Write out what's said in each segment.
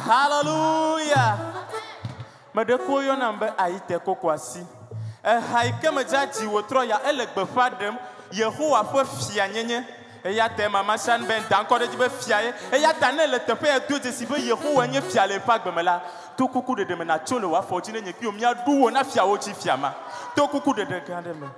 Hallelujah. Madeko yo nambe aite kokwasi. Haike mejaji wotro ya elegbe fadem Yehowa fo fia nyenye. Eya te mama shan ben danko de jibe fiaye. Eya tane le tepe e do de sibe Yehowa nye fia le pagbe mela. To kuku de me na cholo wa fo jine nye ki omia duwo na fia wo chi fiama. To kuku de gande me.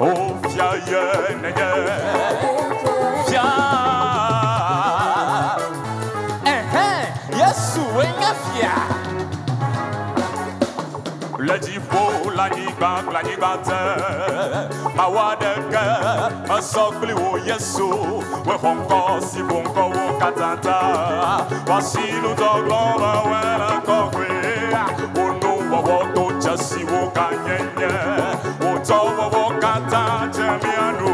Oh, fia ye nege, fia. Yesu wenye fia. Le jifo la niga te. Mawadeke, asokli o Yesu. We honko si bonko wo katanta. Wasinu to gloma wena kokwe. Ono wo to chasi wo kanyenye. Wo kata jemianu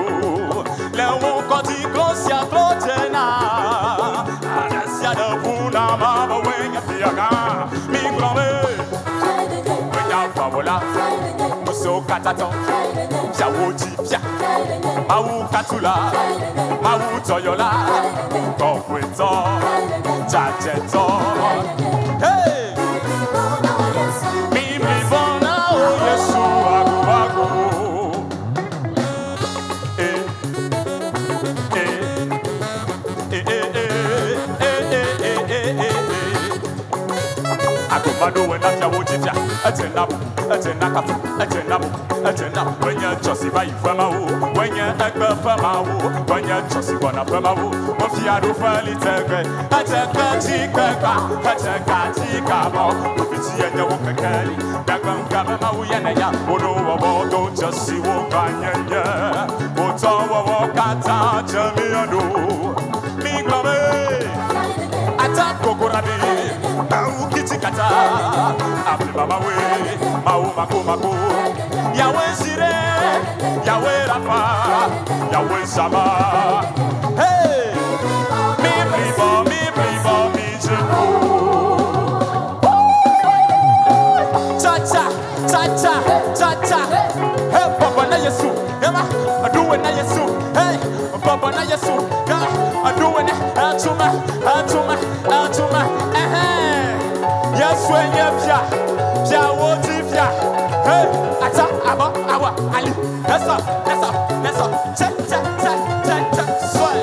le wo koti glosia glotena anasia de puna mama wenya fiaga mi glome wenya fawola muso kataton jawoji fia mawu katula mawu toyola kokweto jajeto hey mi bona o Yesu agu Mado when I would it, when you're Josie by Fama, when you're Echo Fama, when you're Josie Bona Fama, Mofiado Fali Tega, Ataka, Pufiti and the Wokakari, Dagon Gabama, Yanaya, Odo, Odo, Josie Wokanya, Otawa Wakata, Jamiano, Miglame, Attack Kokorabi. Kitikata, Afi Mama we, Mau Mako, Yahweh Sire, Yahweh Rafa, Yahweh Sama. Hey, me Jibu. Cha. Hey, Papa na Yesu, Emma, I do it na Yesu. Hey, Papa na Yesu, I do it Atuma. Yes, when you're Pia, what if ya? Hey, Ata, Awa, Ali. Let's up. Check. Swear.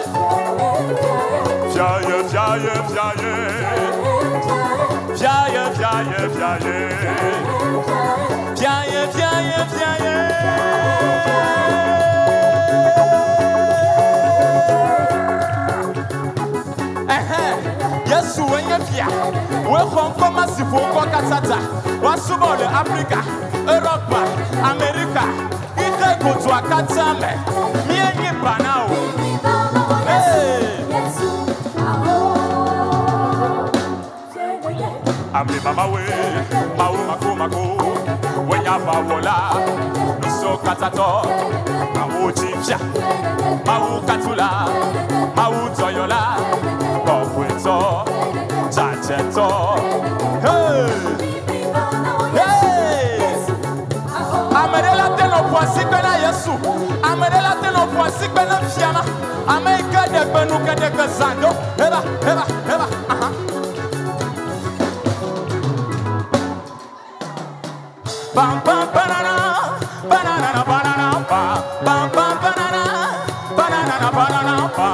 Yes, when you're Pia. Welcome from Massive Katata. What's about Africa, Europe, America? If they go to a Katame, me and you now. Hey, I'm in Mama way, Mako. When you're Bawola, so Katato, Mamu Chifia, Mau Katula, Mau Toyola, Bokwito. Hey! Amerela te no poisi pena Yesu. Amerela te no poisi pena fiama. Ameka de benu ke de kazando. Eva. Bam banana ba. Bam banana ba.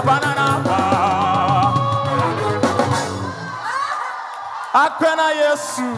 Banana ba. Akana Yesu.